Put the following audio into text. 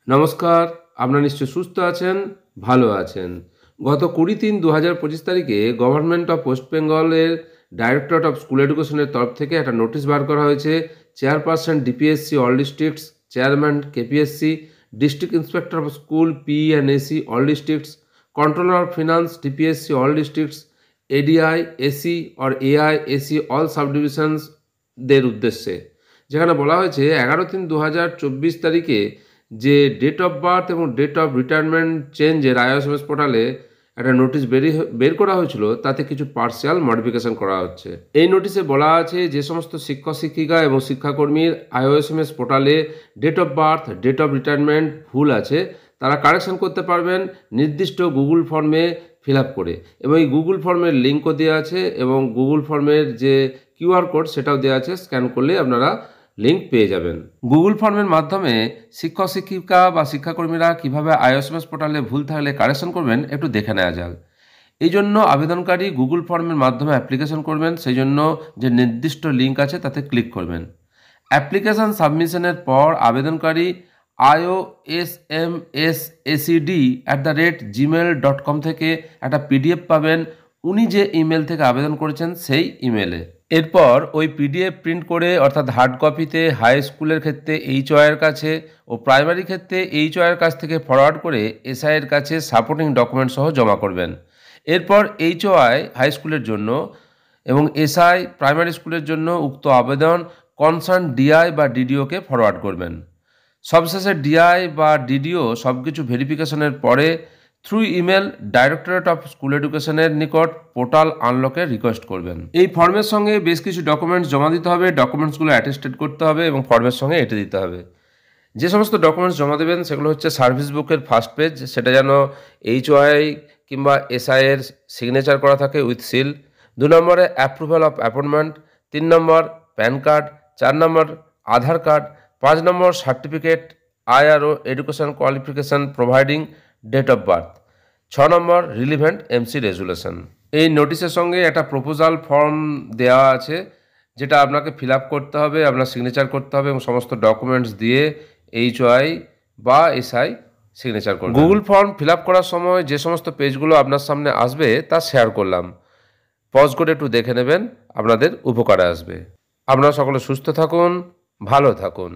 নমস্কার, আপনারা নিশ্চয়ই সুস্থ আছেন, ভালো আছেন। গত 20-3-2025 তারিখে গভর্নমেন্ট অফ ওয়েস্ট বেঙ্গলের ডাইরেক্টরেট অফ স্কুল এডুকেশনের তরফ থেকে একটা নোটিশ বার করা হয়েছে। Chairperson DPSC all districts, chairman KPSC, district inspector of school PE&AC all districts, controller of finance DPSC all districts, ADI AC or AI AC all subdivisions দের উদ্দেশ্যে, যেখানে বলা হয়েছে 11-3-2024 তারিখে যে ডেট অফ বার্থ এবং ডেট অফ রিটায়ারমেন্ট চেঞ্জের iOSMS পোর্টালে একটা নোটিশ বের করা হয়েছিল, তাতে কিছু পার্সিয়াল মডিফিকেশন করা হচ্ছে। এই নোটিশে বলা আছে যে সমস্ত শিক্ষক শিক্ষিকা এবং শিক্ষাকর্মীর iOSMS পোর্টালে date of birth, date of retirement ভুল আছে, তারা কারেকশন করতে পারবেন নির্দিষ্ট গুগল ফর্মে ফিল আপ করে, এবং এই গুগল ফর্মের লিঙ্কও দেওয়া আছে এবং গুগল ফর্মের যে QR কোড সেটাও দেওয়া আছে, স্ক্যান করলে আপনারা লিঙ্ক পেয়ে যাবেন। গুগল ফর্মের মাধ্যমে শিক্ষক শিক্ষিকা বা শিক্ষাকর্মীরা কীভাবে iOSMS পোর্টালে ভুল থাকলে কারেকশন করবেন একটু দেখে নেওয়া যাক। এই জন্য আবেদনকারী গুগল ফর্মের মাধ্যমে অ্যাপ্লিকেশন করবেন, সেই জন্য যে নির্দিষ্ট লিঙ্ক আছে তাতে ক্লিক করবেন। অ্যাপ্লিকেশন সাবমিশনের পর আবেদনকারী iosmsacd@gmail.com থেকে একটা PDF পাবেন, উনি যে ইমেল থেকে আবেদন করেছেন সেই ইমেলে। এরপর ওই PDF প্রিন্ট করে, অর্থাৎ হার্ড কপিতে হাই স্কুলের ক্ষেত্রে HOI এর কাছে ও প্রাইমারি ক্ষেত্রে HOI এর কাছ থেকে ফরওয়ার্ড করে SI এর কাছে সাপোর্টিং ডকুমেন্ট সহ জমা করবেন। এরপর HOI হাই স্কুলের জন্য এবং SI প্রাইমারি স্কুলের জন্য উক্ত আবেদন কনসার্ন DI বা DDOকে ফরওয়ার্ড করবেন। সবশেষে DI বা DDO সব কিছু ভেরিফিকেশনের পরে through email directorate of school এডুকেশনের নিকট পোর্টাল আনলকের রিকোয়েস্ট করবেন। এই ফর্মের সঙ্গে বেশ কিছু ডকুমেন্টস জমা দিতে হবে, ডকুমেন্টসগুলো অ্যাটেস্টেড করতে হবে এবং ফর্মের সঙ্গে এঁটে দিতে হবে। যে সমস্ত ডকুমেন্টস জমা দেবেন সেগুলো হচ্ছে সার্ভিস বুকের ফার্স্ট পেজ, সেটা যেন HOI কিংবা SI এর সিগনেচার করা থাকে উইথ সিল। 2 নম্বরে approval of appointment, 3 number PAN card, 4 number Aadhaar card, 5 number certificate IRO education qualification providing date of birth, 6 number relevant MC resolution. এই নোটিশের সঙ্গে একটা প্রপোজাল ফর্ম দেওয়া আছে, যেটা আপনাকে ফিল আপ করতে হবে, আপনার সিগনেচার করতে হবে এবং সমস্ত ডকুমেন্টস দিয়ে HOI বা SI সিগনেচার করবেন। গুগল ফর্ম ফিল আপ করার সময় যে সমস্ত পেজগুলো আপনার সামনে আসবে তা শেয়ার করলাম, পজ করে একটু দেখে নেবেন, আপনাদের উপকারে আসবে। আপনারা সকলে সুস্থ থাকুন, ভালো থাকুন।